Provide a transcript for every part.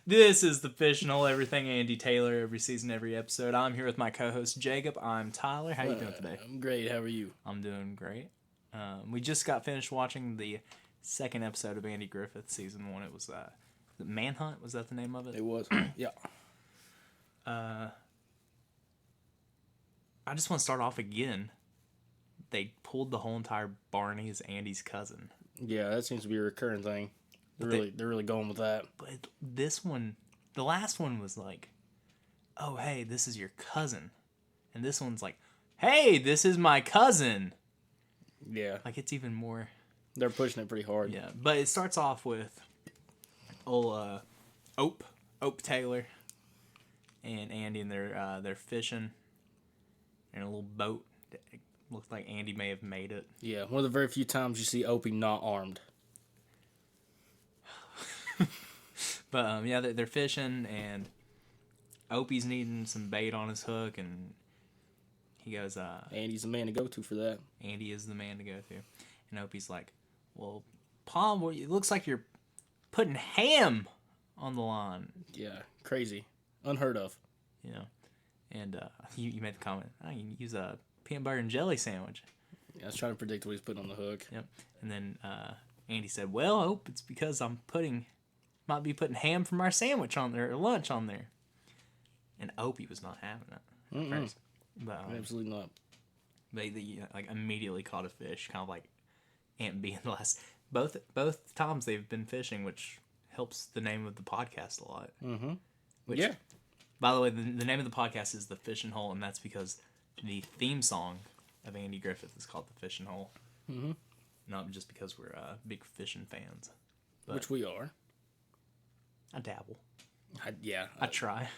This is the Fishin' Hole, everything Andy Taylor, every season, every episode. I'm here with my co-host Jacob. I'm Tyler. How you doing today? I'm great. How are you? I'm doing great. We just got finished watching the second episode of Andy Griffith season 1. It was the Manhunt. Was that the name of it? It was. Yeah. I just want to start off again. They pulled the whole entire Barney as Andy's cousin. Yeah, that seems to be a recurring thing. They're really going with that. But this one, the last one was like, oh, hey, this is your cousin. And this one's like, hey, this is my cousin. Yeah. Like, it's even more. They're pushing it pretty hard. Yeah, but it starts off with old Ope Taylor and Andy, and they're fishing in a little boat. It looks like Andy may have made it. Yeah, one of the very few times you see Opie not armed. But yeah, they're fishing, and Opie's needing some bait on his hook, and he goes, Andy's the man to go to for that. Andy is the man to go to. And Opie's like, well, Paul, it looks like you're putting ham on the line. Yeah, crazy. Unheard of. You know, and you made the comment, I can use a peanut butter and jelly sandwich. Yeah, I was trying to predict what he's putting on the hook. Yep. And then Andy said, well, Ope, it's because might be putting ham from our sandwich on there, or lunch on there. And Opie was not having it at first. But, Absolutely not. They like immediately caught a fish, kind of like Aunt B in the last. Both times they've been fishing, which helps the name of the podcast a lot. Mm-hmm. Which, yeah. By the way, the name of the podcast is The Fishin' Hole, and that's because the theme song of Andy Griffith is called The Fishin' Hole. Mm-hmm. Not just because we're big fishing fans. But Which we are. I dabble. I try.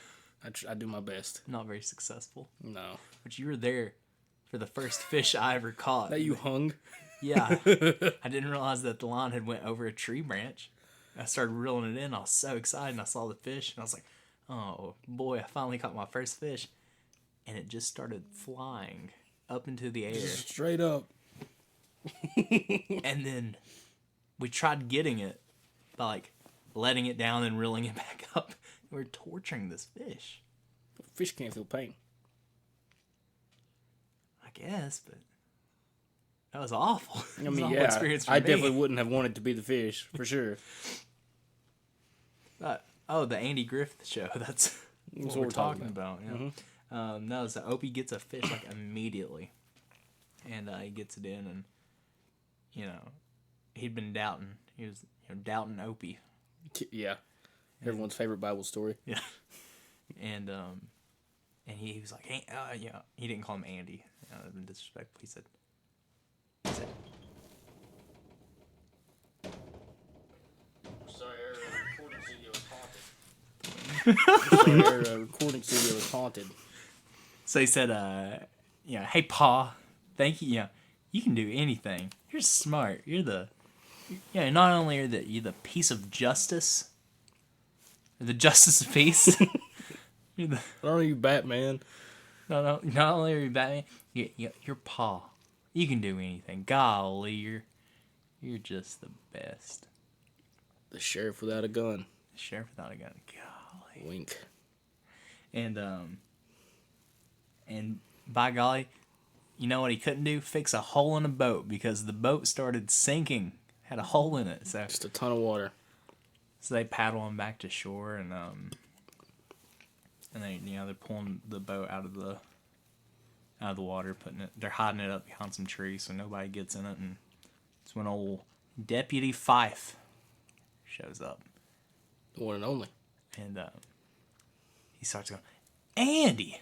I do my best. Not very successful. No. But you were there for the first fish I ever caught. That you hung? Yeah. I didn't realize that the line had went over a tree branch. I started reeling it in. I was so excited, and I saw the fish, and I was like, oh, boy, I finally caught my first fish. And it just started flying up into the air. Straight up. And then we tried getting it by, like, letting it down and reeling it back up. We're torturing this fish. Fish can't feel pain. I guess, but that was awful. I mean, yeah, experience for I me. definitely wouldn't have wanted to be the fish, for sure. The Andy Griffith show. That's what we're talking about. Yeah. Mm-hmm. No, so Opie gets a fish like immediately, and he gets it in, and he'd been doubting. He was doubting Opie. Yeah, everyone's favorite Bible story. Yeah, and he was like, hey, he didn't call him Andy. Disrespectful. He said. Sorry, our recording studio is haunted. So he said, hey, Pa, thank you. Yeah, you can do anything. You're smart. Not only are you the piece of justice, or the justice of peace. Not only you Batman. No, not only are you Batman, you're Pa. You can do anything. Golly, you're just the best. The sheriff without a gun. The sheriff without a gun. Golly. Wink. And by golly, you know what he couldn't do? Fix a hole in a boat, because the boat started sinking. Had a hole in it. So just a ton of water. So they paddle him back to shore, and they're pulling the boat out of the water, they're hiding it up behind some trees so nobody gets in it, and it's when old Deputy Fife shows up. The one and only. And he starts going, Andy,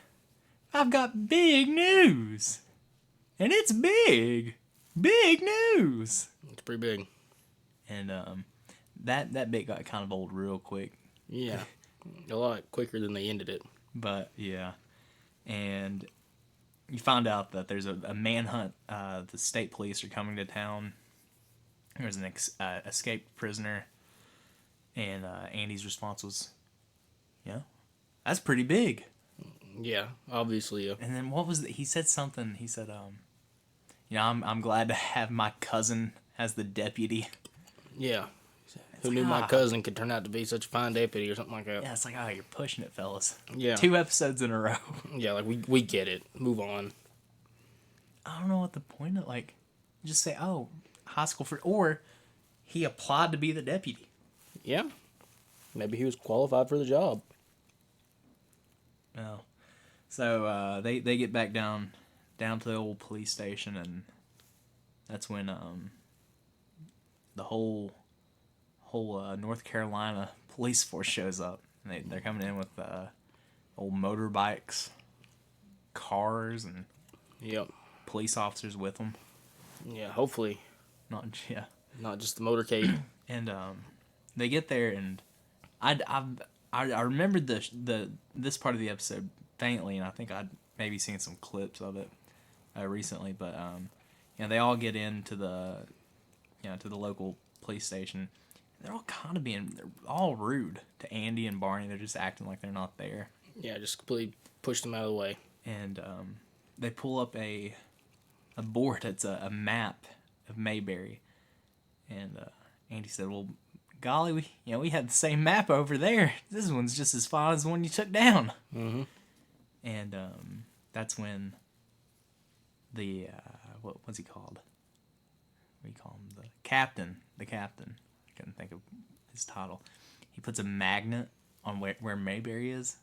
I've got big news. And it's big. Big news. It's pretty big. And that bit got kind of old real quick. Yeah. A lot quicker than they ended it. But, yeah. And you find out that there's a manhunt. The state police are coming to town. There's an escaped prisoner. And Andy's response was, that's pretty big. Yeah, obviously. Yeah. And then what was he said something. He said, I'm glad to have my cousin as the deputy. Yeah. Who knew my cousin could turn out to be such a fine deputy or something like that? Yeah, it's like, oh, you're pushing it, fellas. Yeah. 2 episodes in a row. Yeah, like, we get it. Move on. I don't know what the point of, like, just say, oh, high school for, or he applied to be the deputy. Yeah. Maybe he was qualified for the job. Well, so they get back down to the old police station, and that's when the whole North Carolina police force shows up. And they're coming in with old motorbikes, cars, and Yep. police officers with them. Yeah, hopefully. Not Not just the motorcade. And they get there, and I remembered this part of the episode faintly, and I think I'd maybe seen some clips of it recently. But they all get into the local police station. They're all they're all rude to Andy and Barney. They're just acting like they're not there. Yeah, just completely pushed them out of the way. And they pull up a board that's a map of Mayberry. And Andy said, well, golly, we had the same map over there. This one's just as fine as the one you took down. Mm-hmm. And that's when the what's he called? What do you call him? The captain. I couldn't think of his title. He puts a magnet on where Mayberry is.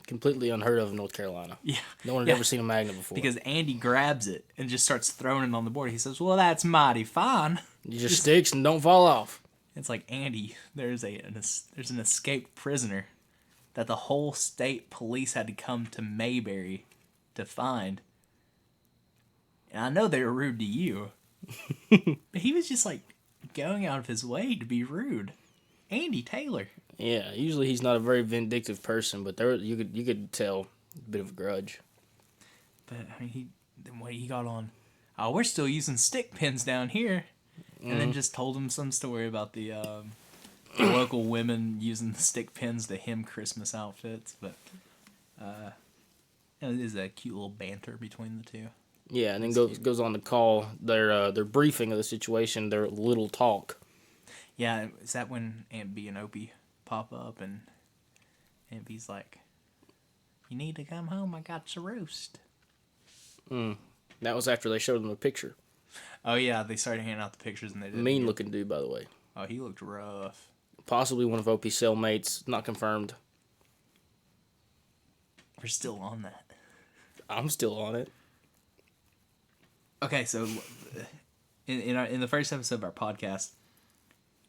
Completely unheard of in North Carolina. Yeah. No one had ever seen a magnet before. Because Andy grabs it and just starts throwing it on the board. He says, well, that's mighty fine. You just sticks and don't fall off. It's like, Andy, there's an escaped prisoner that the whole state police had to come to Mayberry to find. And I know they were rude to you. But he was just like going out of his way to be rude. Andy Taylor. Yeah, usually he's not a very vindictive person, but you could tell a bit of a grudge. But I mean, he got on. Oh, we're still using stick pins down here, and then just told him some story about the local women using the stick pins to hem Christmas outfits. But it is a cute little banter between the two. Yeah, and then goes on to call their briefing of the situation, their little talk. Yeah, is that when Aunt B and Opie pop up, and Aunt B's like, you need to come home, I got your roast. That was after they showed them a picture. Oh yeah, they started handing out the pictures, and they did. Mean looking dude, by the way. Oh, he looked rough. Possibly one of Opie's cellmates, not confirmed. We're still on that. I'm still on it. Okay, so in the first episode of our podcast,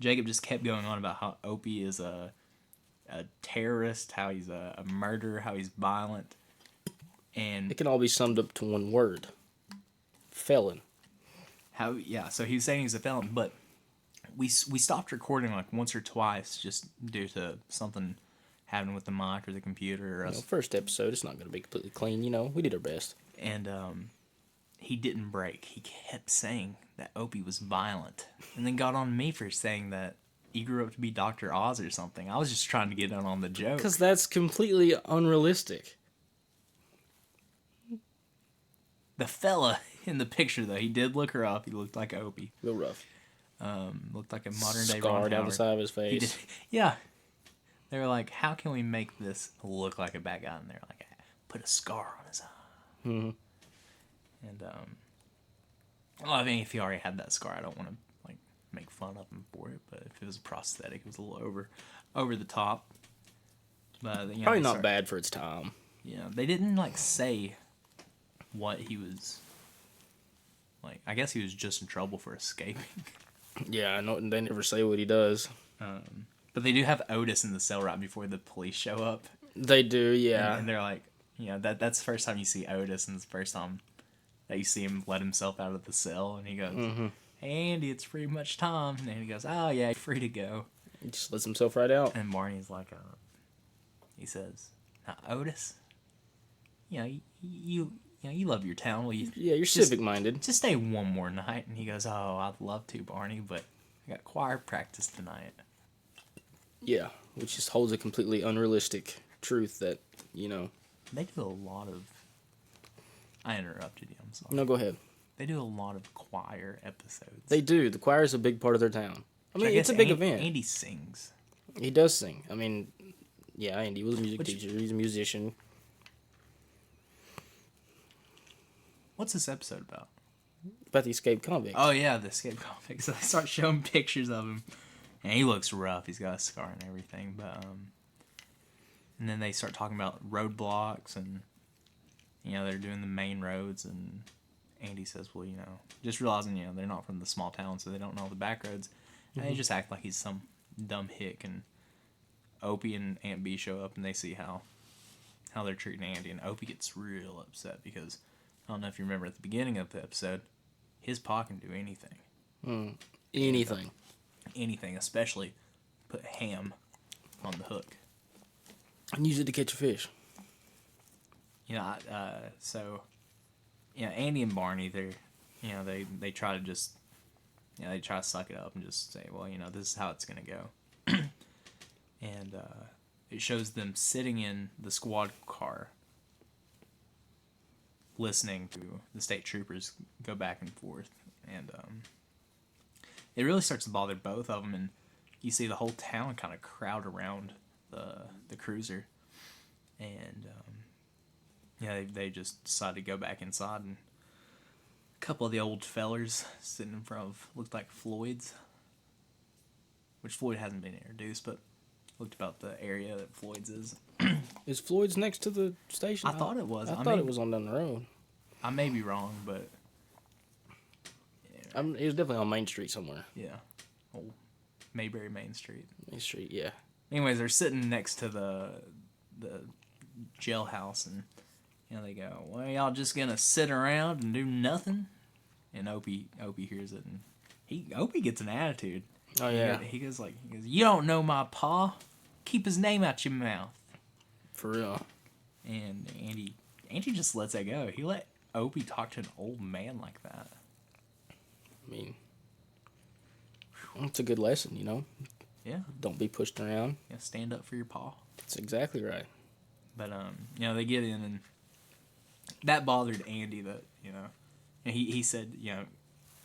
Jacob just kept going on about how Opie is a terrorist, how he's a murderer, how he's violent, and It can all be summed up to one word: felon. So he was saying he's a felon, but we stopped recording like once or twice just due to something happening with the mic or the computer or us. First episode, it's not going to be completely clean. We did our best. And he didn't break. He kept saying that Opie was violent, and then got on me for saying that he grew up to be Dr. Oz or something. I was just trying to get in on the joke. Because that's completely unrealistic. The fella in the picture, though, he did look rough. He looked like Opie. Real rough. Looked like a modern day Scar Ron down Howard. the side of his He face. did, yeah. They were like, how can we make this look like a bad guy? And they're like, put a scar on his eye. Mm-hmm. And, well, I mean, if he already had that scar, I don't want to, like, make fun of him for it. But if it was a prosthetic, it was a little over the top. But, Probably not bad for its time. Yeah, they didn't, like, say what he was, like, I guess he was just in trouble for escaping. Yeah, I know. They never say what he does. But they do have Otis in the cell right before the police show up. They do, yeah. And they're like, that's the first time you see Otis, and it's the first time that you see him let himself out of the cell, and he goes, hey, Andy, it's pretty much time. And he goes, oh, yeah, you're free to go. He just lets himself right out. And Barney's like, he says, now, Otis, you love your town. Will you? Yeah, you're civic-minded. Just stay one more night. And he goes, oh, I'd love to, Barney, but I got choir practice tonight. Yeah, which just holds a completely unrealistic truth that, They do a lot of... I interrupted you, I'm sorry. No, go ahead. They do a lot of choir episodes. They do. The choir is a big part of their town. I mean, it's a big event. Andy sings. He does sing. I mean, yeah, Andy was a music teacher. He's a musician. What's this episode about? About the escaped convict. Oh, yeah, the escaped convict. So they start showing pictures of him. And he looks rough. He's got a scar and everything. But and then they start talking about roadblocks and, they're doing the main roads. And Andy says, well, just realizing, they're not from the small town, so they don't know the back roads. And they just act like he's some dumb hick. And Opie and Aunt B show up and they see how they're treating Andy. And Opie gets real upset because, I don't know if you remember at the beginning of the episode, his pa can do anything. Anything. Anything, especially put ham on the hook. And use it to catch a fish. Andy and Barney, they try to just, they try to suck it up and just say, well, this is how it's going to go. And it shows them sitting in the squad car listening to the state troopers go back and forth. And it really starts to bother both of them. And you see the whole town kind of crowd around the cruiser. And they just decide to go back inside. And a couple of the old fellers sitting in front of looked like Floyd's, which Floyd hasn't been introduced, but looked about the area that Floyd's is. Is Floyd's next to the station? I thought it was. I thought it was on down the road. I may be wrong, but it was definitely on Main Street somewhere. Yeah, old Mayberry Main Street. Main Street, yeah. Anyways, they're sitting next to the jailhouse, and they go, "Well, y'all just gonna sit around and do nothing?" And Opie hears it, and Opie gets an attitude. Oh yeah. He goes, "You don't know my pa. Keep his name out your mouth." For real. And Andy just lets that go. He let Opie talk to an old man like that. I mean, it's a good lesson, Yeah. Don't be pushed around. Yeah, stand up for your pa. That's exactly right. But they get in, and that bothered Andy. That and he said,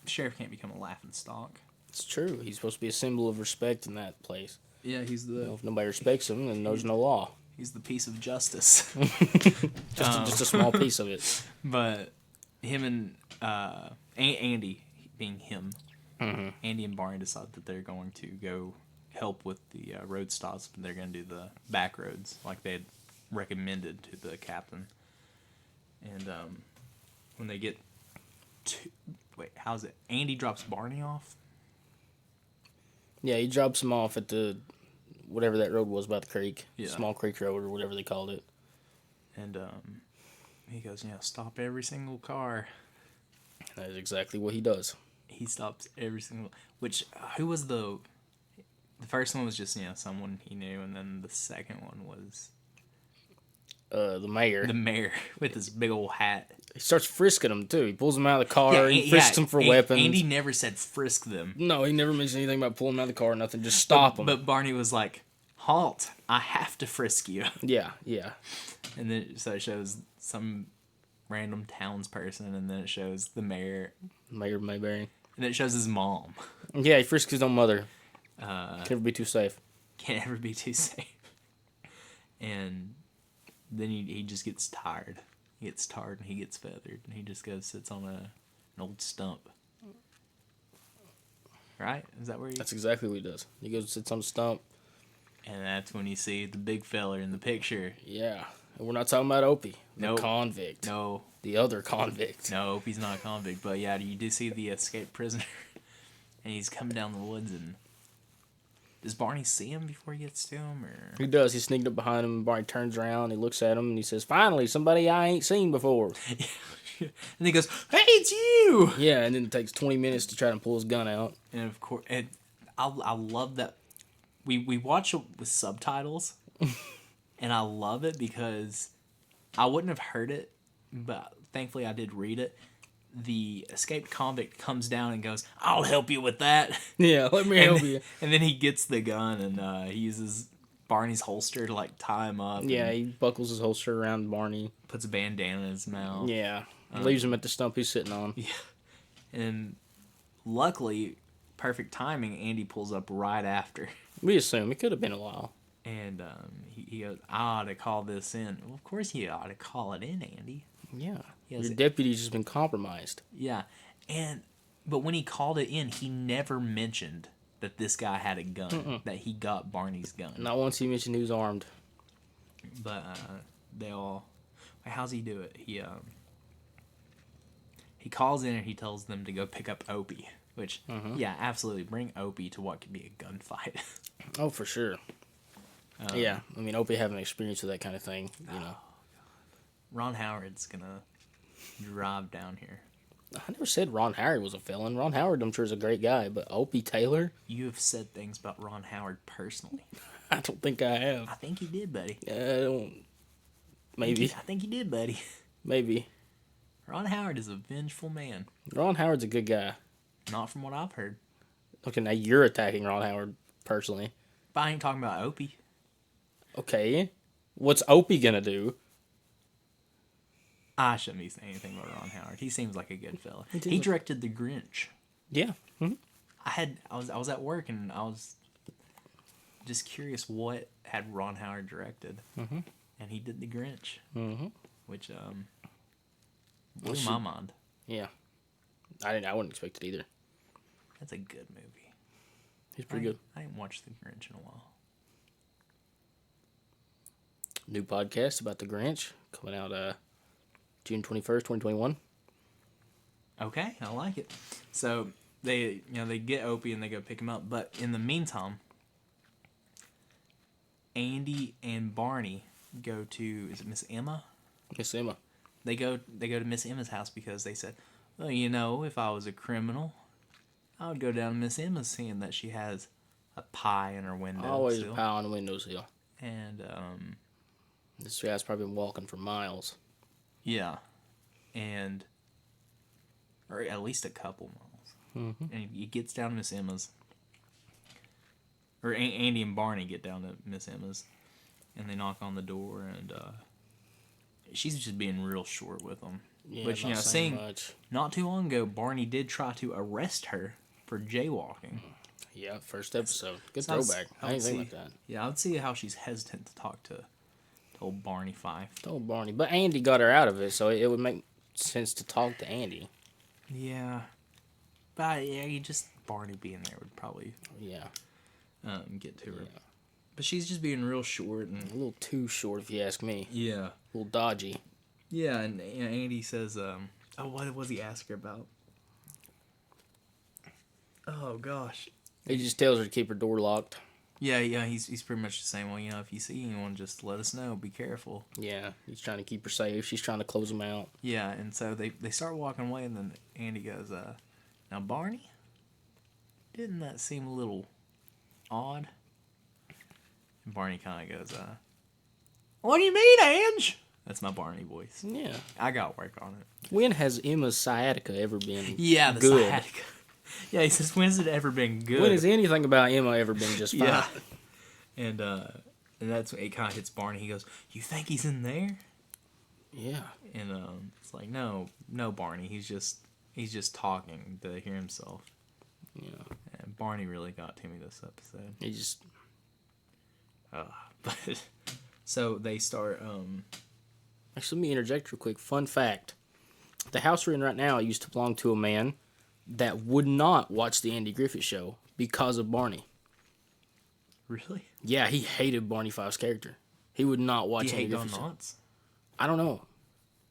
sheriff can't become a laughing stock. It's true. He's supposed to be a symbol of respect in that place. Yeah, he's the. If nobody respects him, then there's no law. He's the piece of justice. just a small piece of it. But him and Andy, being him, Andy and Barney decide that they're going to go help with the road stops, but they're going to do the back roads like they had recommended to the captain. And when they get to... Wait, how's it? Andy drops Barney off? Yeah, he drops him off at the... whatever that road was by the creek. Yeah. Small Creek Road or whatever they called it. And he goes, stop every single car. That is exactly what he does. He stops every single... Which, who was the... The first one was just, someone he knew, and then the second one was... The mayor. The mayor with his big old hat. He starts frisking them, too. He pulls them out of the car. He frisks them for weapons. Andy never said frisk them. No, he never mentioned anything about pulling them out of the car or nothing. Just stop them. But Barney was like, halt. I have to frisk you. Yeah. And then so it shows some random townsperson, and then it shows the mayor. Mayor Mayberry. And then it shows his mom. Yeah, he frisks his own mother. Can't ever be too safe. Can't ever be too safe. And then he just gets tired. He gets tired and he gets feathered. And he just goes sits on an old stump. Right? Is that where he... That's exactly what he does. He goes and sits on the stump. And that's when you see the big feller in the picture. Yeah. And we're not talking about Opie. The convict. No. The other convict. No, Opie's not a convict. But yeah, you do see the escaped prisoner. And he's coming down the woods, and... Does Barney see him before he gets to him? Or? He does. He's sneaking up behind him. Barney turns around. He looks at him, and he says, "Finally, somebody I ain't seen before." And he goes, "Hey, it's you!" Yeah, and then it takes 20 minutes to try to pull his gun out. And of course, I love that. We watch it with subtitles, and I love it because I wouldn't have heard it, but thankfully I did read it. The escaped convict comes down and goes, "I'll help you with that." Yeah, let me help you. And then he gets the gun, and he uses Barney's holster to tie him up. Yeah, he buckles his holster around Barney. Puts a bandana in his mouth. Yeah, leaves him at the stump he's sitting on. Yeah. And luckily, perfect timing, Andy pulls up right after. We assume it could have been a while. And he goes, I ought to call this in. Well, of course you ought to call it in, Andy. Yeah. Yes. Your deputy's just been compromised. Yeah. But when he called it in, he never mentioned that this guy had a gun, that he got Barney's gun. Not once he mentioned he was armed. But they all... How's he do it? He calls in and he tells them to go pick up Opie. Which, yeah, absolutely. Bring Opie to what could be a gunfight. Oh, for sure. Yeah, I mean, Opie having experience with that kind of thing, you know. Ron Howard's gonna drive down here. I never said Ron Howard was a felon. Ron Howard, I'm sure, is a great guy, but Opie Taylor? You have said things about Ron Howard personally. I don't think I have. I think you did, buddy. I don't... Maybe. I think you did, buddy. Maybe. Ron Howard is a vengeful man. Ron Howard's a good guy. Not from what I've heard. Okay, now you're attacking Ron Howard personally. But I ain't talking about Opie. Okay. What's Opie gonna do? I shouldn't be saying anything about Ron Howard. He seems like a good fella. He He directed The Grinch. Yeah. Mm-hmm. I was at work and I was just curious what had Ron Howard directed. Mm-hmm. And he did The Grinch. Mm-hmm. Which blew my mind. Yeah. I wouldn't expect it either. That's a good movie. He's pretty good. I didn't watch The Grinch in a while. New podcast about the Grinch coming out June 21st, 2021. Okay, I like it. So they get Opie and they go pick him up, but in the meantime, Andy and Barney go to, is it Miss Emma? Miss Emma. They go to Miss Emma's house because they said, well, you know, if I was a criminal, I would go down to Miss Emma's, seeing that she has a pie in her window. Always a pie on the windowsill. And this guy's probably been walking for miles. yeah, or at least a couple miles. Mm-hmm. And he gets down to Miss Emma's, or Andy and Barney get down to Miss Emma's, and they knock on the door, and she's just being real short with them. Yeah, Which, not saying much. Not too long ago, Barney did try to arrest her for jaywalking. Yeah, first episode. Good So throwback. I didn't think like that. Yeah, I would see how she's hesitant to talk to old Barney Fife. Oh, Barney. But Andy got her out of it, so it would make sense to talk to Andy. Yeah. But, yeah, Barney being there would probably get to her. Yeah. But she's just being real short. And A little too short, if you ask me. yeah. A little dodgy. Yeah, and Andy says, what was he asking her about? Oh, gosh. He just tells her to keep her door locked. Yeah, he's pretty much just saying, well, you know, if you see anyone, just let us know. Be careful. Yeah, he's trying to keep her safe. She's trying to close him out. Yeah, and so they start walking away, and then Andy goes, now, Barney, didn't that seem a little odd? And Barney kind of goes, what do you mean, Ange? That's my Barney voice. Yeah. I got work on it. When has Emma's sciatica ever been the good? sciatica. Yeah, he says, when's it ever been good? When has anything about Emma ever been just fine? Yeah. And that's when it kind of hits Barney. He goes, you think he's in there? Yeah. And it's like, no, Barney. He's just talking to hear himself. Yeah. And Barney really got to me this episode. He just... But so they start. Actually, let me interject real quick. Fun fact. The house we're in right now used to belong to a man that would not watch the Andy Griffith show because of Barney. Really? Yeah, he hated Barney Fife's character. He would not watch Andy Griffith show. Knots? I don't know.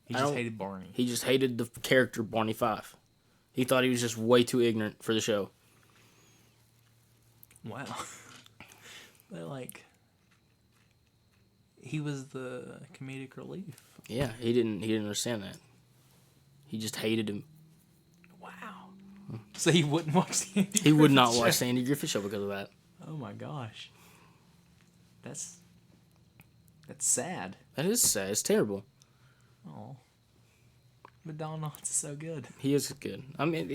He just hated Barney. He just hated the character Barney Fife. He thought he was just way too ignorant for the show. Wow. But like, he was the comedic relief. Yeah, he didn't understand that. He just hated him. Wow. So he wouldn't watch the Andy He would Griffith not show. watch the Andy Griffith show because of that. Oh my gosh. That's sad. That is sad. It's terrible. Oh. But Don Knotts is so good. He is good. I mean,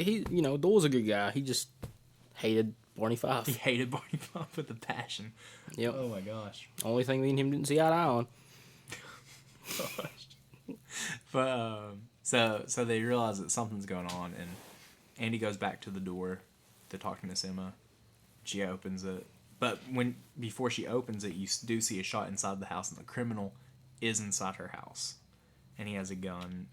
Dole's a good guy. He just hated Barney Fife. He hated Barney Fife with a passion. Yep. Oh my gosh. Only thing me and him didn't see eye to eye on. Gosh. But so they realize that something's going on, and Andy goes back to the door to talk to Miss Emma. She opens it, but before she opens it, you do see a shot inside the house, and the criminal is inside her house, and he has a gun,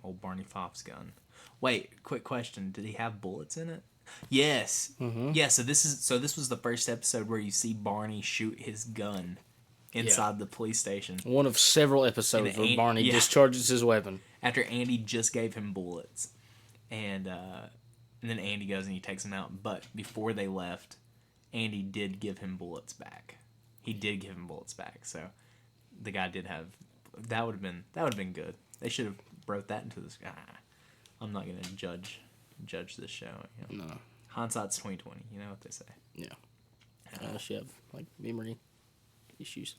old Barney Foff's gun. Wait, quick question: did he have bullets in it? Yes. Mm-hmm. Yeah. So this was the first episode where you see Barney shoot his gun inside the police station. One of several episodes where Barney discharges his weapon after Andy just gave him bullets, and then Andy goes and he takes him out. But before they left, Andy did give him bullets back. He did give him bullets back. So the guy did have. That would have been good. They should have wrote that into this. I'm not gonna judge this show. You know? No. Hindsight's 20/20. You know what they say. Yeah. She have like memory issues.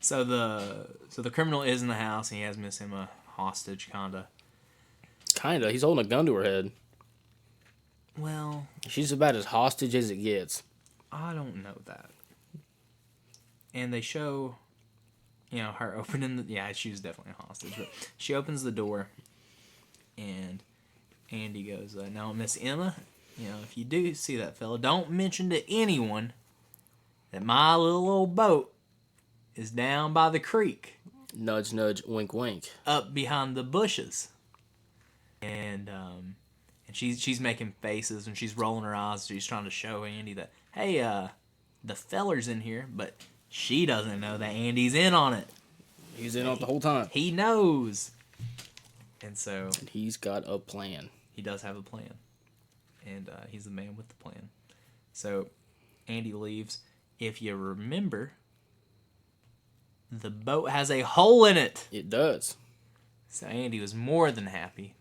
So the criminal is in the house and he has Miss Emma hostage, kinda. He's holding a gun to her head. Well, she's about as hostage as it gets. I don't know that. And they show, her opening the... Yeah, she was definitely a hostage. But she opens the door, and Andy goes, now, Miss Emma, if you do see that fella, don't mention to anyone that my little old boat is down by the creek. Nudge, nudge, wink, wink. Up behind the bushes. And she's making faces, and she's rolling her eyes. She's trying to show Andy that, hey, the feller's in here, but... She doesn't know that Andy's in on it. He's in on it the whole time. He knows. And so... And he's got a plan. He does have a plan. And he's the man with the plan. So, Andy leaves. If you remember, the boat has a hole in it. It does. So, Andy was more than happy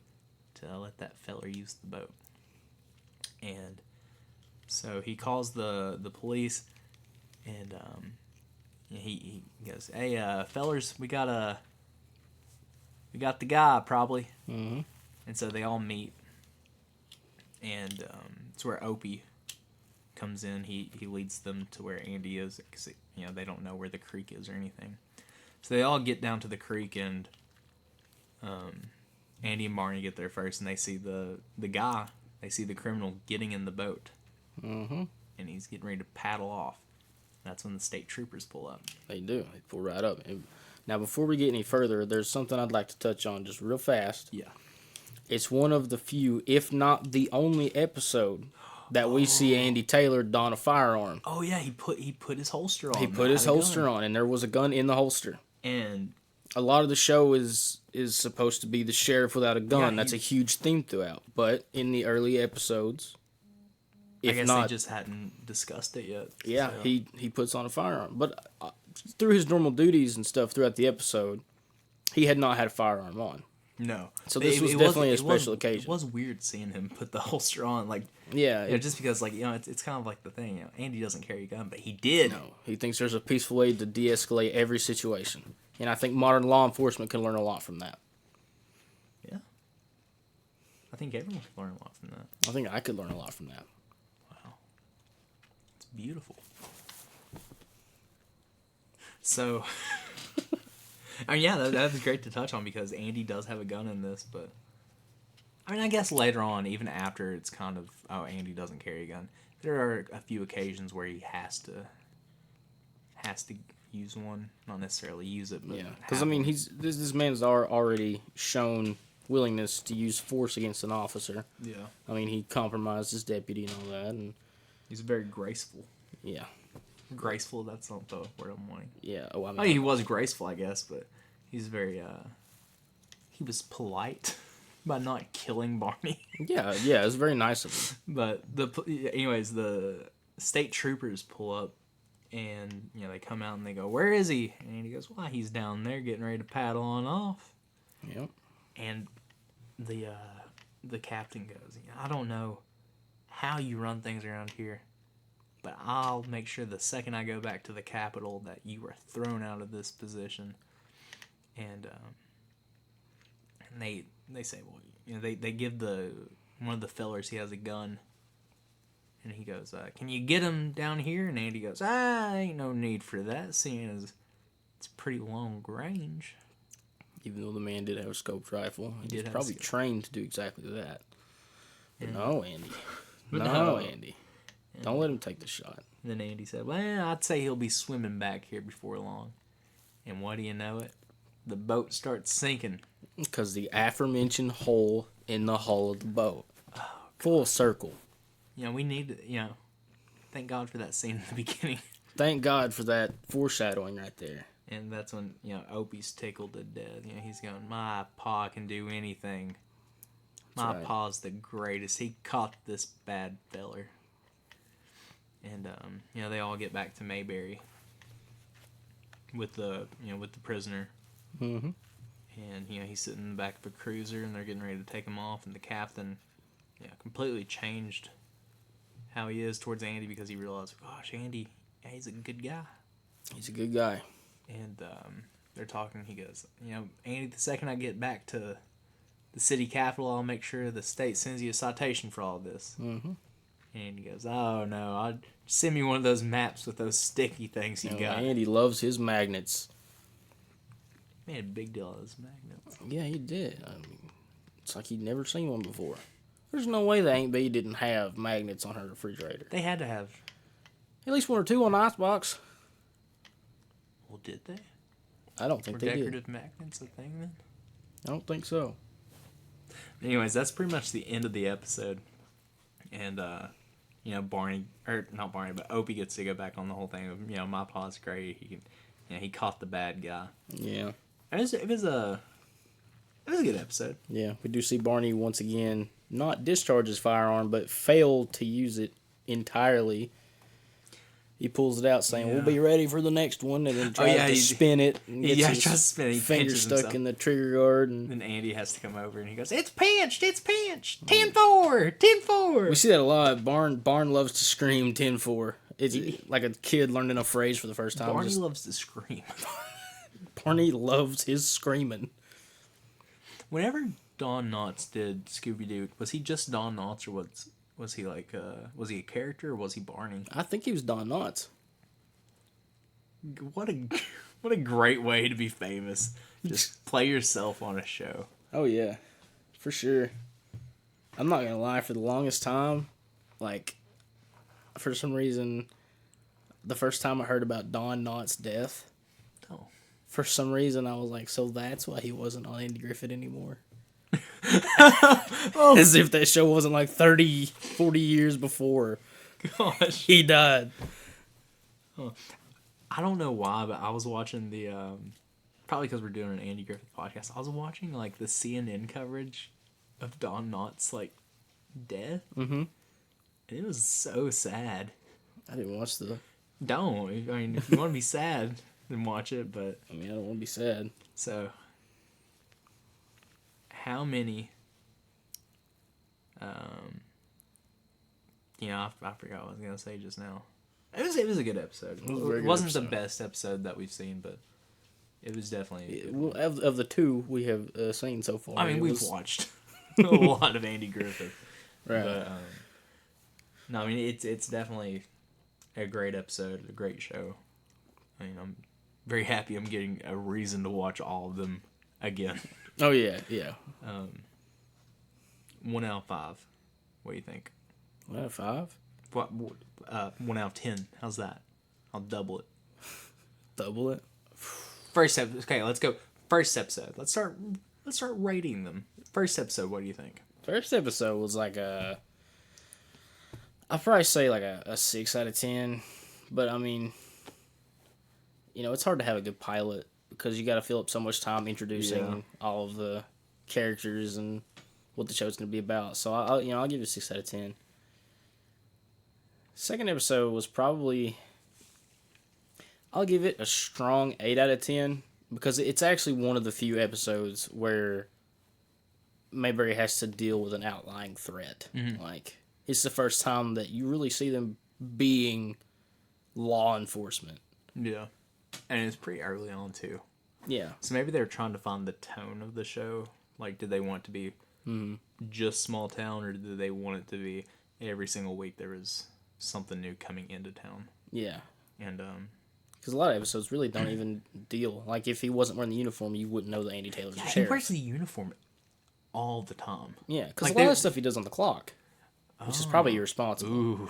to let that feller use the boat. And so, he calls the police, and... He goes, hey, fellers, we got the guy, probably. Mm-hmm. And so they all meet. And it's where Opie comes in. He leads them to where Andy is, because they don't know where the creek is or anything. So they all get down to the creek, and Andy and Barney get there first, and they see the guy. They see the criminal getting in the boat. Mm-hmm. And he's getting ready to paddle off. That's when the state troopers pull up. They do. They pull right up. Now, before we get any further, there's something I'd like to touch on just real fast. Yeah. It's one of the few, if not the only episode that we see Andy Taylor don a firearm. Oh, yeah. He put his holster on. He put his holster on, and there was a gun in the holster. And a lot of the show is supposed to be the sheriff without a gun. That's a huge theme throughout. But in the early episodes... I guess they just hadn't discussed it yet. Yeah, so. He puts on a firearm. But through his normal duties and stuff throughout the episode, he had not had a firearm on. No. So this was definitely a special occasion. It was weird seeing him put the holster on. Just because, it's kind of like the thing. Andy doesn't carry a gun, but he did. No, he thinks there's a peaceful way to de-escalate every situation. And I think modern law enforcement can learn a lot from that. Yeah. I think everyone can learn a lot from that. I think I could learn a lot from that. Beautiful. So, that was great to touch on because Andy does have a gun in this, but I guess later on, even after it's kind of, Andy doesn't carry a gun, there are a few occasions where he has to use one, not necessarily use it, but because this man's already shown willingness to use force against an officer. Yeah, he compromised his deputy and all that, and he's very graceful. Yeah. Graceful, that's not the word I'm wanting. Yeah. He was graceful, I guess, but he's very, he was polite by not killing Barney. Yeah, it was very nice of him. But, the state troopers pull up, and, they come out and they go, where is he? And he goes, well, he's down there getting ready to paddle on off. Yep. And the captain goes, I don't know how you run things around here, but I'll make sure the second I go back to the Capitol that you were thrown out of this position. And they say, well, they give one of the fellers, he has a gun, and he goes, can you get him down here? And Andy goes, ain't no need for that, seeing as it's pretty long range. Even though the man did have a scoped rifle, he was probably trained to do exactly that. No, Andy. No. No, Andy. Don't let him take the shot. And then Andy said, well, I'd say he'll be swimming back here before long. And what do you know it? The boat starts sinking. Because the aforementioned hole in the hull of the boat. Full circle. We need to, thank God for that scene at the beginning. Thank God for that foreshadowing right there. And that's when, Opie's tickled to death. He's going, my pa can do anything. My right. pa's the greatest. He caught this bad feller. And, they all get back to Mayberry with the prisoner. Mm-hmm. And, he's sitting in the back of a cruiser and they're getting ready to take him off. And the captain, completely changed how he is towards Andy because he realized, gosh, Andy, he's a good guy. He's a good guy. And they're talking. He goes, Andy, the second I get back to the city capital, I'll make sure the state sends you a citation for all this. Mm-hmm. And he goes, oh, no, send me one of those maps with those sticky things you got. Andy loves his magnets. Made a big deal of those magnets. Yeah, he did. I mean, it's like he'd never seen one before. There's no way that Aunt Bee didn't have magnets on her refrigerator. They had to have. At least one or two on the icebox. Well, did they? I don't think Were they did. decorative magnets a thing then? I don't think so. Anyways, that's pretty much the end of the episode. And, Barney, or not Barney, but Opie gets to go back on the whole thing of, my pa's great. He can, he caught the bad guy. Yeah. It was a good episode. Yeah, we do see Barney once again not discharge his firearm, but fail to use it entirely. He pulls it out saying, we'll be ready for the next one, and then tries to spin it. And gets he tries to spin it. He finger pinches stuck himself. in the trigger guard. And then Andy has to come over, and he goes, it's pinched! 10-4! 10-4! We see that a lot. Barn loves to scream 10-4. It's like a kid learning a phrase for the first time. Barney loves to scream. Barney loves his screaming. Whenever Don Knotts did Scooby-Doo, was he just Don Knotts, or was he like, was he a character, or was he Barney? I think he was Don Knotts. What a great way to be famous. Just play yourself on a show. Oh, yeah. For sure. I'm not going to lie, for the longest time, like, for some reason, the first time I heard about Don Knotts' death, for some reason I was like, so that's why he wasn't on Andy Griffith anymore. As if that show wasn't like 30, 40 years before he died. I don't know why, but I was watching the, probably because we're doing an Andy Griffith podcast, I was watching, like, the CNN coverage of Don Knotts' like, death. Mm-hmm. And it was so sad. I didn't watch the... Don't. I mean, if you want to be sad, then watch it, but... I mean, I don't want to be sad. So... How many, I forgot what I was going to say just now. It was a good episode. It wasn't the best episode that we've seen, but it was definitely a good one. Of the two we have seen so far. I mean, we've watched a lot of Andy Griffith. Right. But, no, I mean, it's definitely a great episode, a great show. I mean, I'm very happy I'm getting a reason to watch all of them again. Oh, yeah, yeah. 1 out of 5. What do you think? 1 out of 5? What? 1 out of 10. How's that? I'll double it. Double it? First episode. Okay, let's go. First episode. Let's start rating them. First episode. What do you think? First episode was like I'll probably say like a 6 out of 10. But I mean, it's hard to have a good pilot because you got to fill up so much time introducing all of the characters and what the show's going to be about. So I'll give it a 6 out of 10. Second episode was probably, I'll give it a strong 8 out of 10 because it's actually one of the few episodes where Mayberry has to deal with an outlying threat. Mm-hmm. Like, it's the first time that you really see them being law enforcement. Yeah. And it's pretty early on, too. Yeah. So maybe they're trying to find the tone of the show. Like, did they want it to be just small town, or did they want it to be every single week there was something new coming into town? Yeah. And, because a lot of episodes really don't even deal. Like, if he wasn't wearing the uniform, you wouldn't know that Andy Taylor's a sheriff. He wears the uniform all the time. Yeah, because a lot of stuff he does on the clock. which is probably irresponsible. Ooh,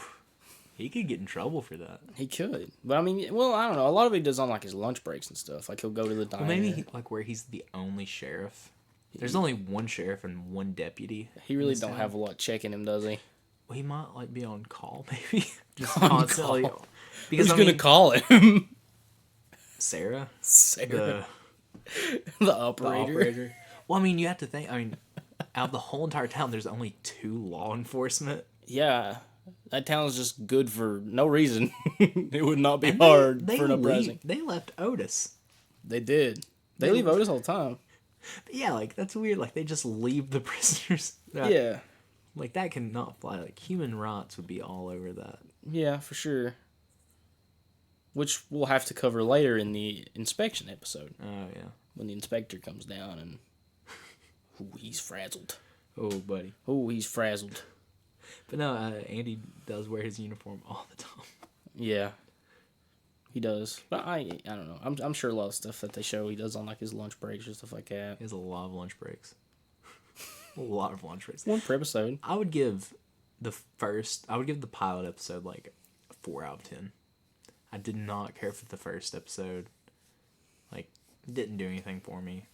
he could get in trouble for that. He could, but I mean, well, I don't know. A lot of it he does on like his lunch breaks and stuff. Like he'll go to the diner. Well, maybe like where he's the only sheriff. There's only one sheriff and one deputy. He really don't have a lot checking him, does he? Well, he might like be on call, maybe just On constantly. call. Because Who's gonna call him? Sarah, Sarah, the the operator. operator. Well, I mean, you have to think. I mean, out of the whole entire town, there's only 2 law enforcement. Yeah, that town is just good for no reason. It would not be hard for an uprising. They left Otis. They did. They leave Otis all the time. But yeah, like that's weird. Like they just leave the prisoners. Yeah. Like that cannot fly. Like human rights would be all over that. Yeah, for sure. Which we'll have to cover later in the inspection episode. Oh yeah. When the inspector comes down and he's frazzled. Oh buddy. Oh, he's frazzled. But no, Andy does wear his uniform all the time. Yeah. He does. But I don't know. I'm sure a lot of stuff that they show he does on like his lunch breaks or stuff like that. He has a lot of lunch breaks. A lot of lunch breaks. One per episode. I would give the pilot episode like a 4 out of 10. I did not care for the first episode. Like, it didn't do anything for me.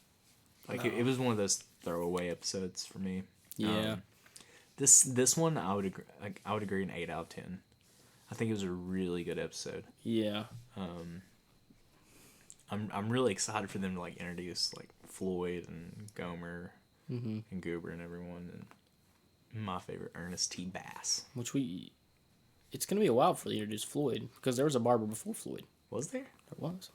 Like, it was one of those throwaway episodes for me. Yeah. This one, I would agree an 8 out of 10. I think it was a really good episode. Yeah. I'm really excited for them to like introduce like Floyd and Gomer and Goober and everyone, and my favorite, Ernest T. Bass. It's gonna be a while before they introduce Floyd because there was a barber before Floyd. Was there? There was.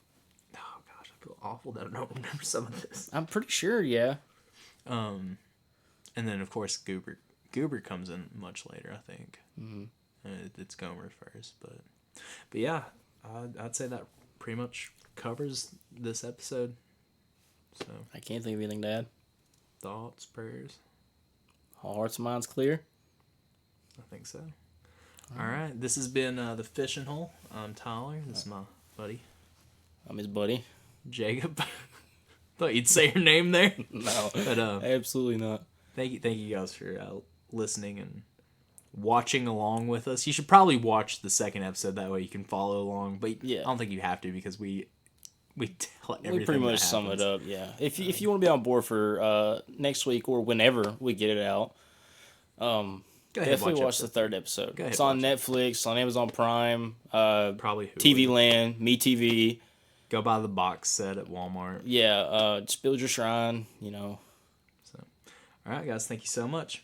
Oh gosh, I feel awful that I don't remember some of this. I'm pretty sure. Yeah. And then of course Goober comes in much later, I think. Mm-hmm. It's Gomer first, but yeah, I'd say that pretty much covers this episode. So I can't think of anything to add. Thoughts, prayers. All hearts and minds clear. I think so. All right, this has been the Fishing Hole. I'm Tyler. This is my buddy. I'm his buddy. Jacob. Thought you'd say your name there. No, but absolutely not. Thank you guys for listening and watching along with us. You should probably watch the second episode, that way you can follow along. But yeah, I don't think you have to because we tell everything. We pretty much sum it up. Yeah, if you want to be on board for next week or whenever we get it out, definitely watch the third episode. It's on Netflix, on Amazon Prime, probably Hulu. TV Land, MeTV. Go buy the box set at Walmart. Yeah, just build your shrine. So, all right, guys, thank you so much.